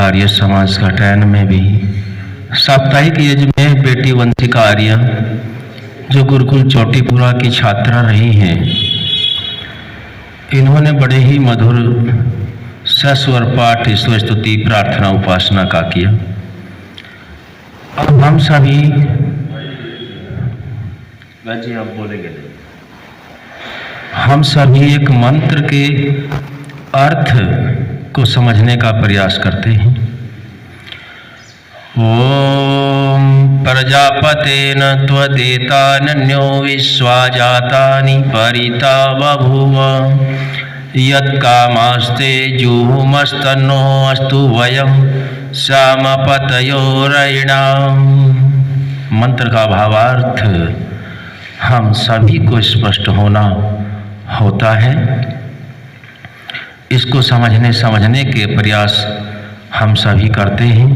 आर्य समाज घटायन में भी साप्ताहिक यज्ञ में बेटी वंशिका आर्य जो गुरुकुल चोटीपुरा की छात्रा रही हैं, इन्होंने बड़े ही मधुर सस्वर पाठ, ईश्वर स्तुति, प्रार्थना, उपासना का किया। अब हम सभी जी आप बोलेंगे, हम सभी एक मंत्र के अर्थ को समझने का प्रयास करते हैं। ओम प्रजापतेन त्वदेतान्यो विश्वा जातानि परिता बभूव यत्कामास्ते जुहुमस्तन्नो अस्तु वयं श्यामपतयोरयिणाम्। मंत्र का भावार्थ हम सभी को स्पष्ट होना होता है। इसको समझने के प्रयास हम सभी करते हैं।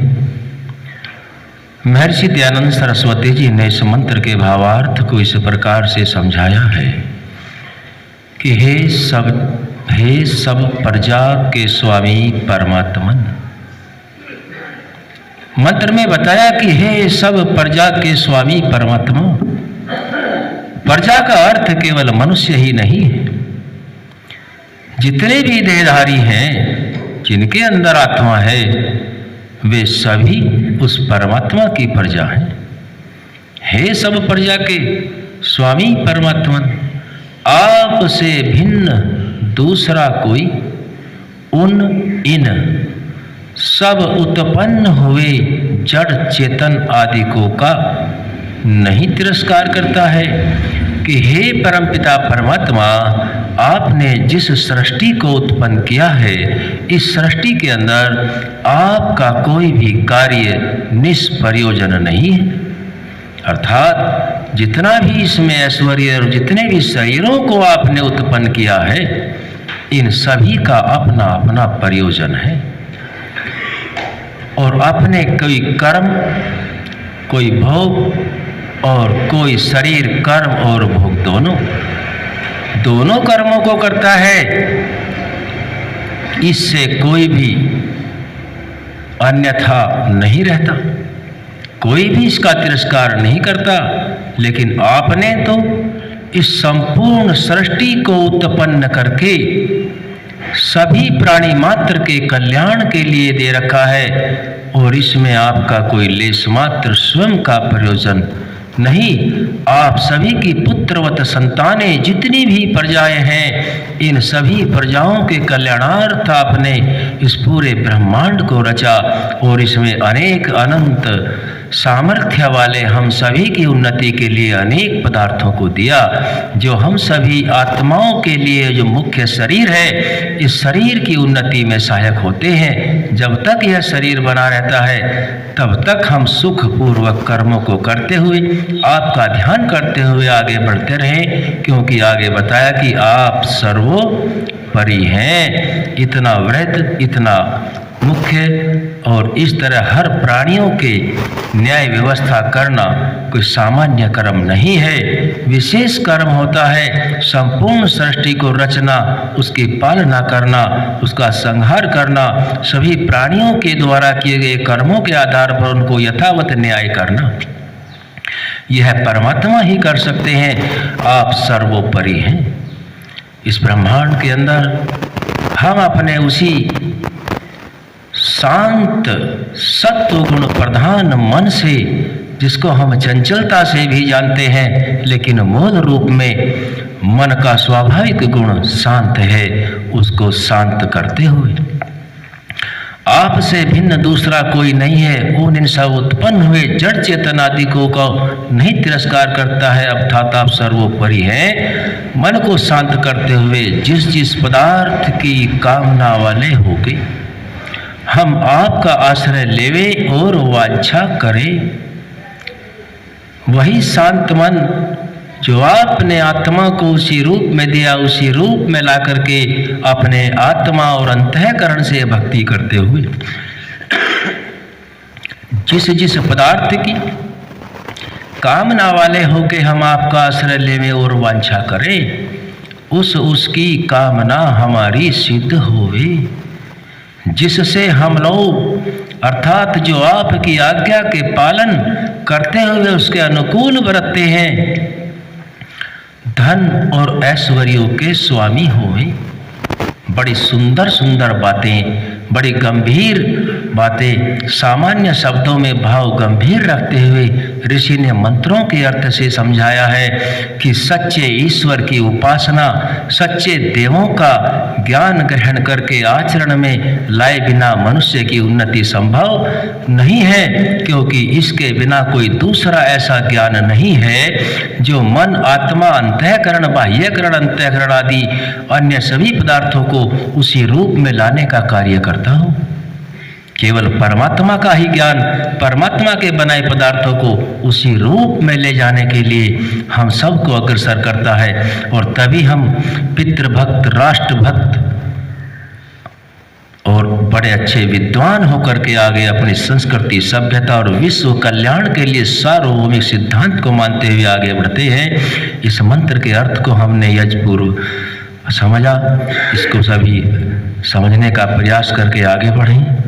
महर्षि दयानंद सरस्वती जी ने इस मंत्र के भावार्थ को इस प्रकार से समझाया है कि हे सब प्रजा के स्वामी परमात्मन। मंत्र में बताया कि हे सब प्रजा के स्वामी परमात्मा। प्रजा का अर्थ केवल मनुष्य ही नहीं है, जितने भी देहधारी हैं, जिनके अंदर आत्मा है, वे सभी उस परमात्मा की प्रजा हैं। हे सब प्रजा के स्वामी परमात्मन, आपसे भिन्न दूसरा कोई उन इन सब उत्पन्न हुए जड़ चेतन आदिकों का नहीं तिरस्कार करता है कि हे परमपिता परमात्मा, आपने जिस सृष्टि को उत्पन्न किया है, इस सृष्टि के अंदर आपका कोई भी कार्य निष्प्रयोजन नहीं है। अर्थात जितना भी इसमें ऐश्वर्य और जितने भी शरीरों को आपने उत्पन्न किया है, इन सभी का अपना अपना प्रयोजन है। और अपने कोई कर्म, कोई भोग और कोई शरीर, कर्म और भोग दोनों कर्मों को करता है। इससे कोई भी अन्यथा नहीं रहता, कोई भी इसका तिरस्कार नहीं करता। लेकिन आपने तो इस संपूर्ण सृष्टि को उत्पन्न करके सभी प्राणी मात्र के कल्याण के लिए दे रखा है, और इसमें आपका कोई लेश मात्र स्वयं का प्रयोजन नहीं। आप सभी की पुत्रवत संतानें, जितनी भी प्रजाएं हैं, इन सभी प्रजाओं के कल्याणार्थ आपने इस पूरे ब्रह्मांड को रचा, और इसमें अनेक अनंत सामर्थ्य वाले हम सभी की उन्नति के लिए अनेक पदार्थों को दिया, जो हम सभी आत्माओं के लिए जो मुख्य शरीर है, इस शरीर की उन्नति में सहायक होते हैं। जब तक यह शरीर बना रहता है, तब तक हम सुख पूर्वक कर्मों को करते हुए, आपका ध्यान करते हुए आगे बढ़ते रहें, क्योंकि आगे बताया कि आप सर्वोपरि हैं। इतना वृहद, इतना मुख्य, और इस तरह हर प्राणियों के न्याय व्यवस्था करना कोई सामान्य कर्म नहीं है, विशेष कर्म होता है। संपूर्ण सृष्टि को रचना, उसकी पालना करना, उसका संहार करना, सभी प्राणियों के द्वारा किए गए कर्मों के आधार पर उनको यथावत न्याय करना, यह परमात्मा ही कर सकते हैं। आप सर्वोपरि हैं। इस ब्रह्मांड के अंदर हम अपने उसी शांत सत्व गुण प्रधान मन से, जिसको हम चंचलता से भी जानते हैं, लेकिन मूल रूप में मन का स्वाभाविक गुण शांत है, उसको शांत करते हुए आपसे भिन्न दूसरा कोई नहीं है। उन इन सब उत्पन्न हुए जड़ चेतन आदि को नहीं तिरस्कार करता है, अर्थात आप सर्वोपरि हैं। मन को शांत करते हुए जिस जिस पदार्थ की कामना वाले होगे, हम आपका आश्रय लेवे और वांछा करें। वही शांत मन जो आपने आत्मा को उसी रूप में दिया, उसी रूप में ला करके अपने आत्मा और अंतःकरण से भक्ति करते हुए जिस जिस पदार्थ की कामना वाले होके हम आपका आश्रय लेवे और वांछा करें, उसकी कामना हमारी सिद्ध होवे, जिससे हम लोग अर्थात जो आपकी आज्ञा के पालन करते हुए उसके अनुकूल बरतते हैं, धन और ऐश्वर्यों के स्वामी होवे। बड़ी सुंदर सुंदर बातें, बड़ी गंभीर बातें सामान्य शब्दों में भाव गंभीर रखते हुए ऋषि ने मंत्रों के अर्थ से समझाया है कि सच्चे ईश्वर की उपासना, सच्चे देवों का ज्ञान ग्रहण करके आचरण में लाए बिना मनुष्य की उन्नति संभव नहीं है, क्योंकि इसके बिना कोई दूसरा ऐसा ज्ञान नहीं है जो मन, आत्मा, अंतःकरण, बाह्यकरण, अंतःकरण आदि अन्य सभी पदार्थों को उसी रूप में लाने का कार्य करता हो। केवल परमात्मा का ही ज्ञान परमात्मा के बनाए पदार्थों को उसी रूप में ले जाने के लिए हम सबको अग्रसर करता है, और तभी हम पितृभक्त, राष्ट्रभक्त और बड़े अच्छे विद्वान होकर के आगे अपनी संस्कृति, सभ्यता और विश्व कल्याण के लिए सार्वभौमिक सिद्धांत को मानते हुए आगे बढ़ते हैं। इस मंत्र के अर्थ को हमने यजपूर्व समझा, इसको सभी समझने का प्रयास करके आगे बढ़ें।